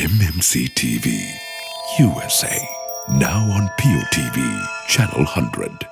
MMC TV USA. Now on POTV, Channel 100.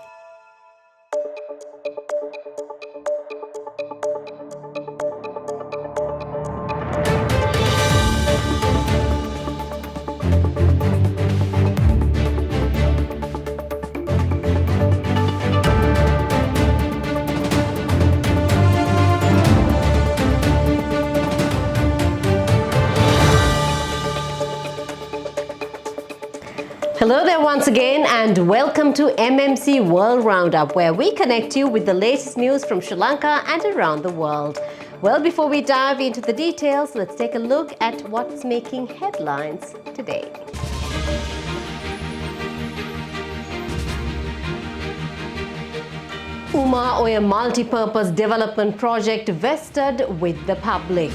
Hello there once again and welcome to MMC World Roundup, where we connect you with the latest news from Sri Lanka and around the world. Well, before we dive into the details, let's take a look at what's making headlines today. Uma Oya multi-purpose development project vested with the public.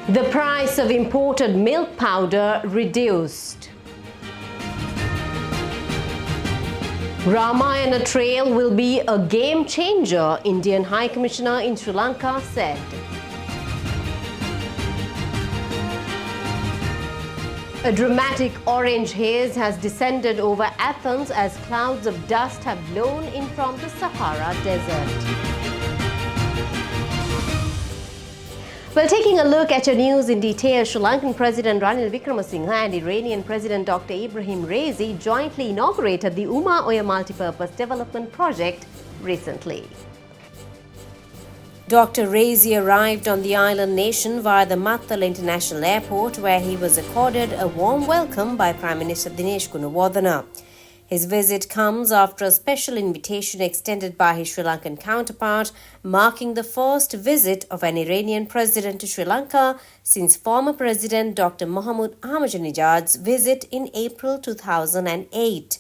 The price of imported milk powder reduced. Ramayana Trail will be a game changer, Indian High Commissioner in Sri Lanka said. A dramatic orange haze has descended over Athens as clouds of dust have blown in from the Sahara Desert. Well, taking a look at your news in detail, Sri Lankan President Ranil Wickremesinghe and Iranian President Dr. Ibrahim Raisi jointly inaugurated the Uma Oya multipurpose development project recently. Dr. Raisi arrived on the island nation via the Mattal International Airport, where he was accorded a warm welcome by Prime Minister Dinesh Gunawardena. His visit comes after a special invitation extended by his Sri Lankan counterpart, marking the first visit of an Iranian president to Sri Lanka since former President Dr. Mohammad Ahmadinejad's visit in April 2008.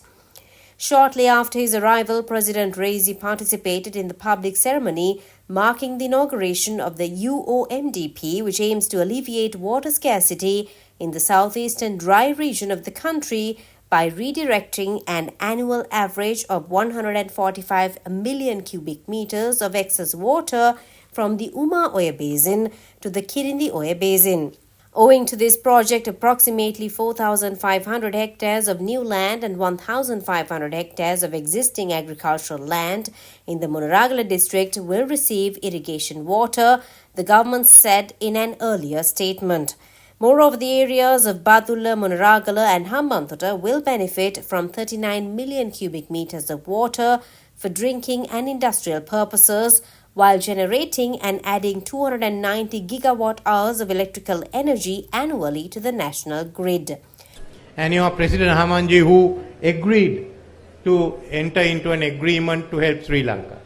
Shortly after his arrival, President Raisi participated in the public ceremony marking the inauguration of the UOMDP, which aims to alleviate water scarcity in the southeastern dry region of the country by redirecting an annual average of 145 million cubic meters of excess water from the Uma Oya Basin to the Kirindi Oya Basin. Owing to this project, approximately 4,500 hectares of new land and 1,500 hectares of existing agricultural land in the Munaragala district will receive irrigation water, the government said in an earlier statement. Moreover, the areas of Badulla, Munaragala and Hambantota will benefit from 39 million cubic meters of water for drinking and industrial purposes, while generating and adding 290 gigawatt hours of electrical energy annually to the national grid. And your President Hamanji, who agreed to enter into an agreement to help Sri Lanka.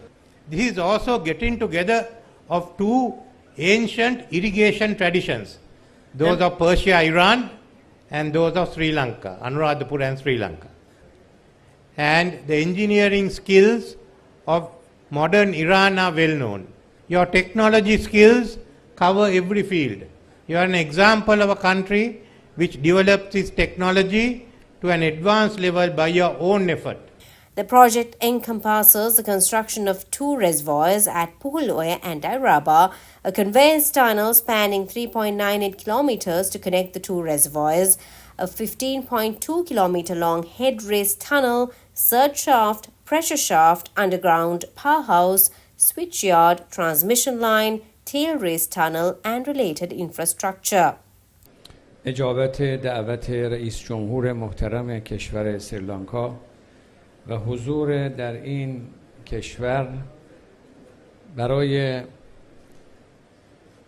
This is also getting together of two ancient irrigation traditions. Those of Persia, Iran, and those of Sri Lanka, Anuradhapura and Sri Lanka. And the engineering skills of modern Iran are well known. Your technology skills cover every field. You are an example of a country which develops its technology to an advanced level by your own effort. The project encompasses the construction of two reservoirs at Puhuloya and Airaba, a conveyance tunnel spanning 3.98 kilometers to connect the two reservoirs, a 15.2 kilometer long head race tunnel, surge shaft, pressure shaft, underground powerhouse, switchyard, transmission line, tail race tunnel and related infrastructure. اجابت دعوت رئیس جمهور محترم کشور سریلانکا و حضور در این کشور برای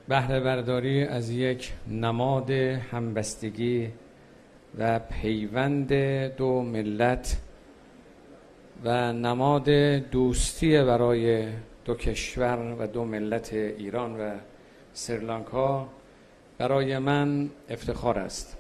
بهره برداری از یک نماد همبستگی و پیوند دو ملت و نماد دوستی برای دو کشور و دو ملت ایران و سریلانکا برای من افتخار است.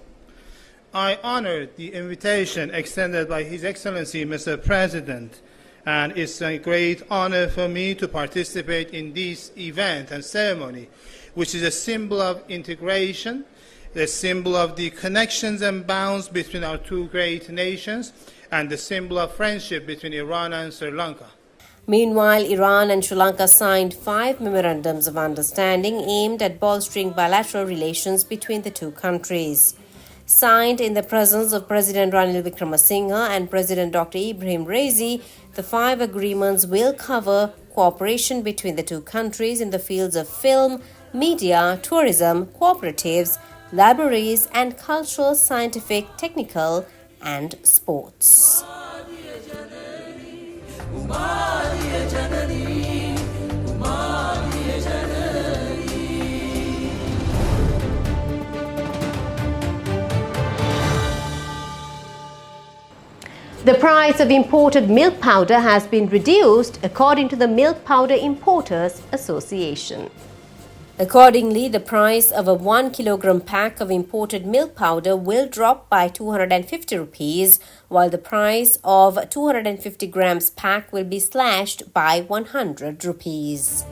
I honor the invitation extended by His Excellency Mr. President, and it's a great honor for me to participate in this event and ceremony, which is a symbol of integration, the symbol of the connections and bonds between our two great nations, and the symbol of friendship between Iran and Sri Lanka. Meanwhile, Iran and Sri Lanka signed 5 memorandums of understanding aimed at bolstering bilateral relations between the two countries. Signed in the presence of President Ranil Wickremesinghe and President Dr. Ibrahim Raisi, the 5 agreements will cover cooperation between the two countries in the fields of film, media, tourism, cooperatives, libraries, and cultural, scientific, technical, and sports. The price of imported milk powder has been reduced according to the Milk Powder Importers Association. Accordingly, the price of a 1 kilogram pack of imported milk powder will drop by 250 rupees, while the price of 250 grams pack will be slashed by 100 rupees.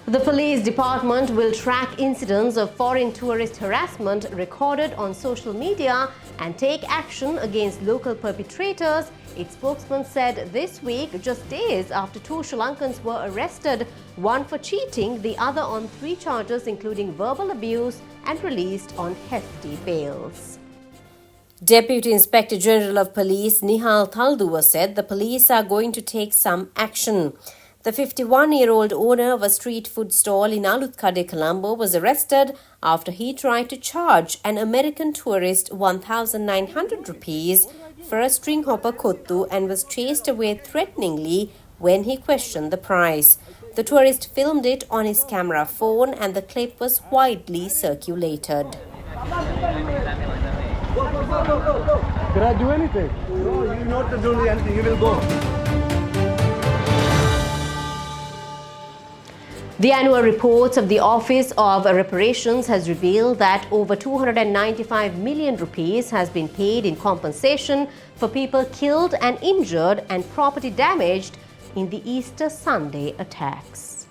The police department will track incidents of foreign tourist harassment recorded on social media and take action against local perpetrators, its spokesman said this week, just days after 2 Sri Lankans were arrested, one for cheating, the other on 3 charges including verbal abuse, and released on hefty bails. Deputy Inspector General of Police Nihal Thalduwa said the police are going to take some action. The 51-year-old owner of a street food stall in Alutkade, Colombo, was arrested after he tried to charge an American tourist 1,900 rupees for a string hopper kottu and was chased away threateningly when he questioned the price. The tourist filmed it on his camera phone and the clip was widely circulated. Did I do anything? No, you're not doing anything. You will go. The annual reports of the Office of Reparations has revealed that over 295 million rupees has been paid in compensation for people killed and injured and property damaged in the Easter Sunday attacks.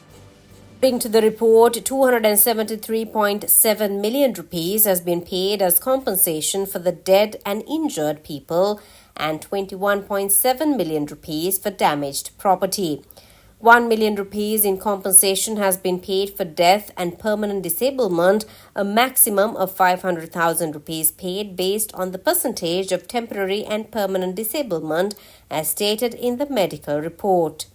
According to the report, 273.7 million rupees has been paid as compensation for the dead and injured people and 21.7 million rupees for damaged property. 1 million rupees in compensation has been paid for death and permanent disablement, a maximum of 500,000 rupees paid based on the percentage of temporary and permanent disablement as stated in the medical report.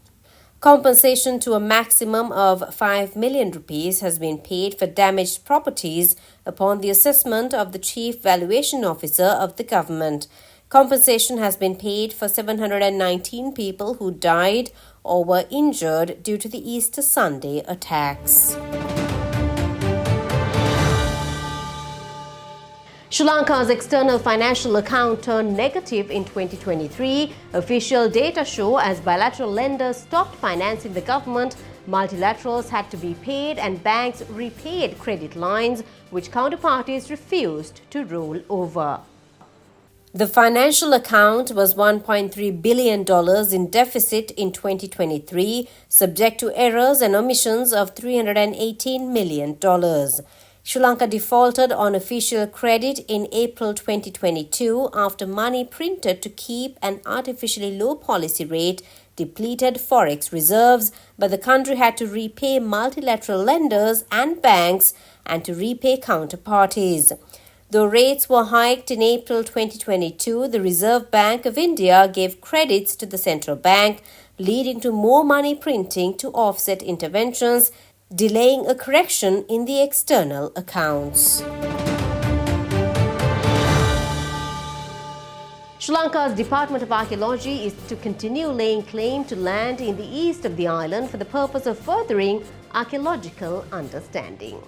Compensation to a maximum of 5 million rupees has been paid for damaged properties upon the assessment of the Chief Valuation Officer of the government. Compensation has been paid for 719 people who died or were injured due to the Easter Sunday attacks. Sri Lanka's external financial account turned negative in 2023. Official data show as bilateral lenders stopped financing the government, multilaterals had to be paid and banks repaid credit lines, which counterparties refused to roll over. The financial account was $1.3 billion in deficit in 2023, subject to errors and omissions of $318 million. Sri Lanka defaulted on official credit in April 2022 after money printed to keep an artificially low policy rate depleted forex reserves, but the country had to repay multilateral lenders and banks and to repay counterparties. Though rates were hiked in April 2022, the Reserve Bank of India gave credits to the central bank, leading to more money printing to offset interventions, delaying a correction in the external accounts. Sri Lanka's Department of Archaeology is to continue laying claim to land in the east of the island for the purpose of furthering archaeological understanding.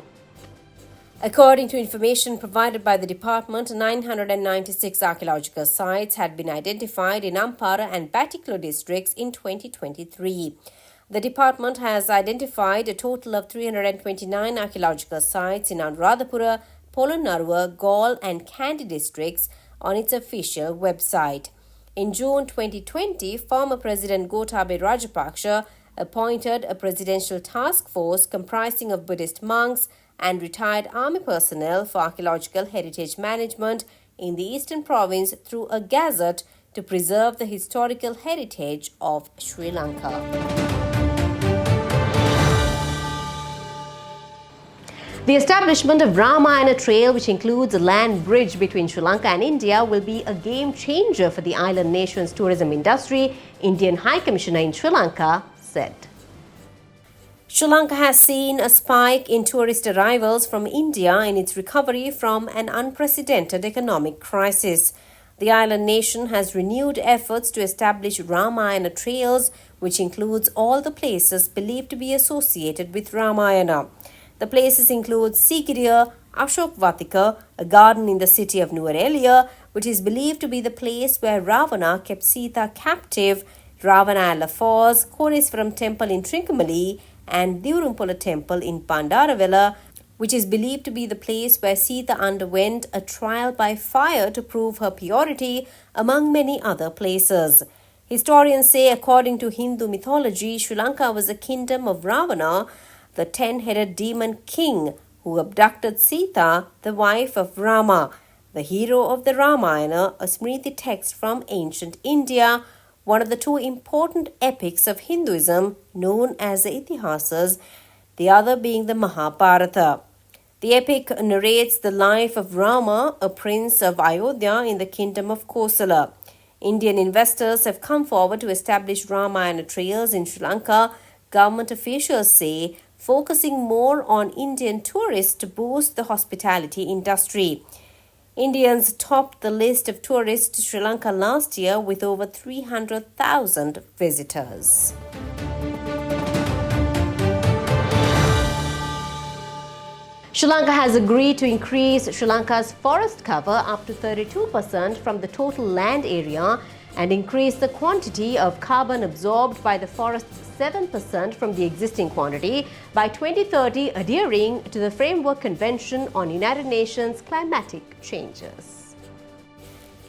According to information provided by the department, 996 archaeological sites had been identified in Ampara and Batiklo districts in 2023. The department has identified a total of 329 archaeological sites in Anuradhapura, Polonnaruwa, Galle and Kandy districts on its official website. In June 2020, former President Gotabaya Rajapaksa appointed a presidential task force comprising of Buddhist monks and retired army personnel for archaeological heritage management in the eastern province through a gazette to preserve the historical heritage of Sri Lanka. The establishment of Ramayana Trail, which includes a land bridge between Sri Lanka and India, will be a game changer for the island nation's tourism industry, Indian High Commissioner in Sri Lanka said. Sri Lanka has seen a spike in tourist arrivals from India in its recovery from an unprecedented economic crisis. The island nation has renewed efforts to establish Ramayana Trails, which includes all the places believed to be associated with Ramayana. The places include Sigiriya, Ashokvatika, a garden in the city of Nuwara, which is believed to be the place where Ravana kept Sita captive, Ravanala Falls, Koneswaram Temple in Trincomalee, and Dirumpula Temple in Bandaravela, which is believed to be the place where Sita underwent a trial by fire to prove her purity, among many other places. Historians say, according to Hindu mythology, Sri Lanka was a kingdom of Ravana, the 10-headed demon king who abducted Sita, the wife of Rama, the hero of the Ramayana, a Smriti text from ancient India, one of the two important epics of Hinduism known as the Itihasas, the other being the Mahabharata. The epic narrates the life of Rama, a prince of Ayodhya in the kingdom of Kosala. Indian investors have come forward to establish Ramayana Trails in Sri Lanka, government officials say, focusing more on Indian tourists to boost the hospitality industry. Indians topped the list of tourists to Sri Lanka last year with over 300,000 visitors. Sri Lanka has agreed to increase Sri Lanka's forest cover up to 32% from the total land area and increase the quantity of carbon absorbed by the forest 7% from the existing quantity by 2030, adhering to the Framework Convention on United Nations Climatic Changes.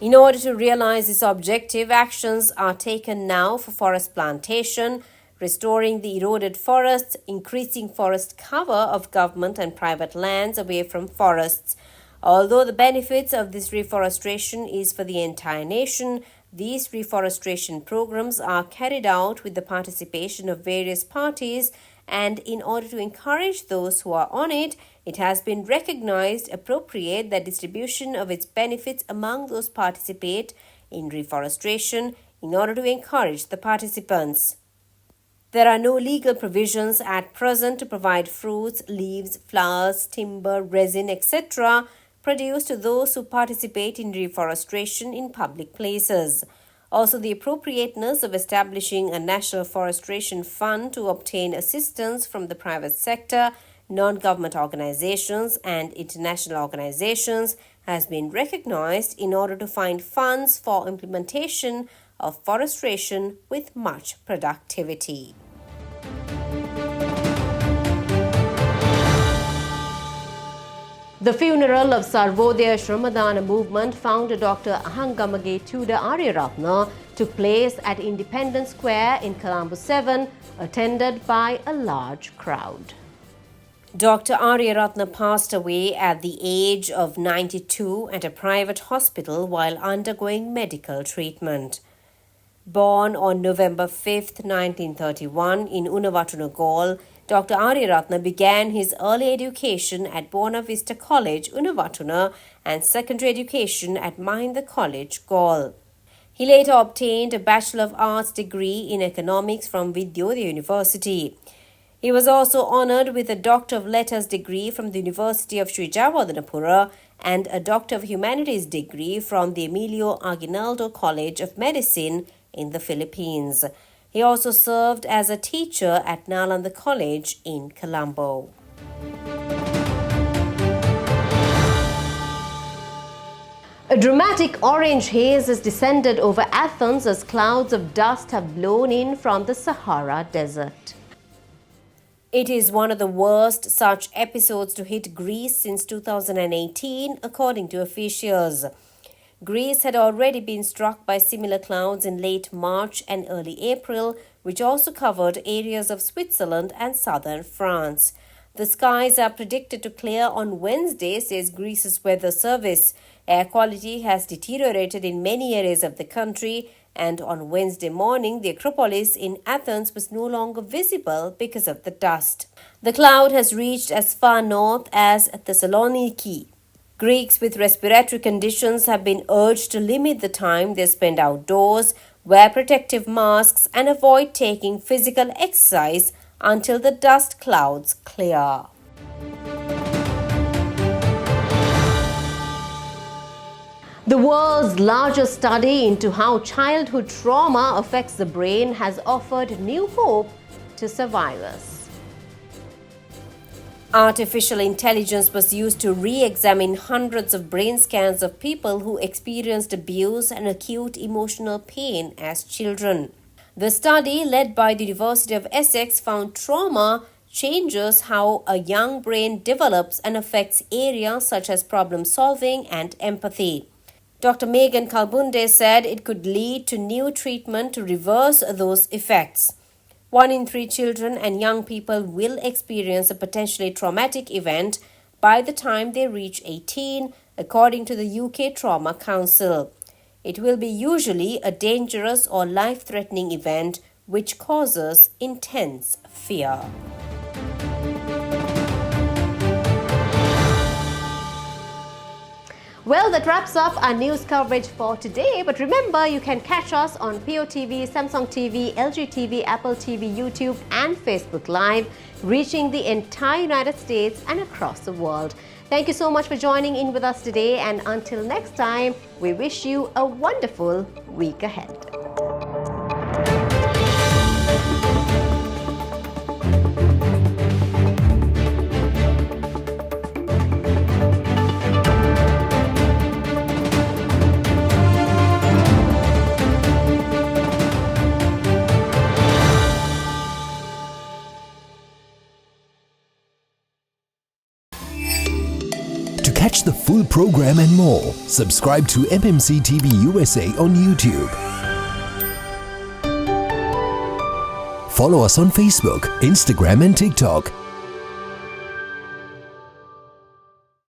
In order to realize this objective, actions are taken now for forest plantation, restoring the eroded forests, increasing forest cover of government and private lands away from forests. Although the benefits of this reforestation is for the entire nation, these reforestation programs are carried out with the participation of various parties, and in order to encourage those who are on it, it has been recognized appropriate that distribution of its benefits among those participate in reforestation in order to encourage the participants. There are no legal provisions at present to provide fruits, leaves, flowers, timber, resin, etc. produced to those who participate in reforestation in public places. Also, the appropriateness of establishing a national forestation fund to obtain assistance from the private sector, non-government organizations and international organizations has been recognized in order to find funds for implementation of forestation with much productivity. The funeral of Sarvodaya Shramadana movement founder Dr. Ahangamage Tuda Aryaratna took place at Independence Square in Colombo 7, attended by a large crowd. Dr. Aryaratna passed away at the age of 92 at a private hospital while undergoing medical treatment. Born on November 5, 1931 in Unawatuna, Galle, Dr. Aryaratna began his early education at Buona Vista College, Unawatuna, and secondary education at Mahinda College, Galle. He later obtained a Bachelor of Arts degree in economics from Vidyodaya University. He was also honoured with a Doctor of Letters degree from the University of Sri Jayawardenepura and a Doctor of Humanities degree from the Emilio Aguinaldo College of Medicine in the Philippines. He also served as a teacher at Nalanda College in Colombo. A dramatic orange haze has descended over Athens as clouds of dust have blown in from the Sahara Desert. It is one of the worst such episodes to hit Greece since 2018, according to officials. Greece had already been struck by similar clouds in late March and early April, which also covered areas of Switzerland and southern France. The skies are predicted to clear on Wednesday, says Greece's weather service. Air quality has deteriorated in many areas of the country, and on Wednesday morning, the Acropolis in Athens was no longer visible because of the dust. The cloud has reached as far north as Thessaloniki. Greeks with respiratory conditions have been urged to limit the time they spend outdoors, wear protective masks, and avoid taking physical exercise until the dust clouds clear. The world's largest study into how childhood trauma affects the brain has offered new hope to survivors. Artificial intelligence was used to re-examine hundreds of brain scans of people who experienced abuse and acute emotional pain as children. The study, led by the University of Essex, found trauma changes how a young brain develops and affects areas such as problem solving and empathy. Dr. Megan Kalbunde said it could lead to new treatment to reverse those effects. 1 in 3 children and young people will experience a potentially traumatic event by the time they reach 18, according to the UK Trauma Council. It will be usually a dangerous or life-threatening event which causes intense fear. Well, that wraps up our news coverage for today. But remember, you can catch us on POTV, Samsung TV, LG TV, Apple TV, YouTube and Facebook Live, reaching the entire United States and across the world. Thank you so much for joining in with us today, and until next time, we wish you a wonderful week ahead. To catch the full program and more, subscribe to MMC TV USA on YouTube. Follow us on Facebook, Instagram and TikTok.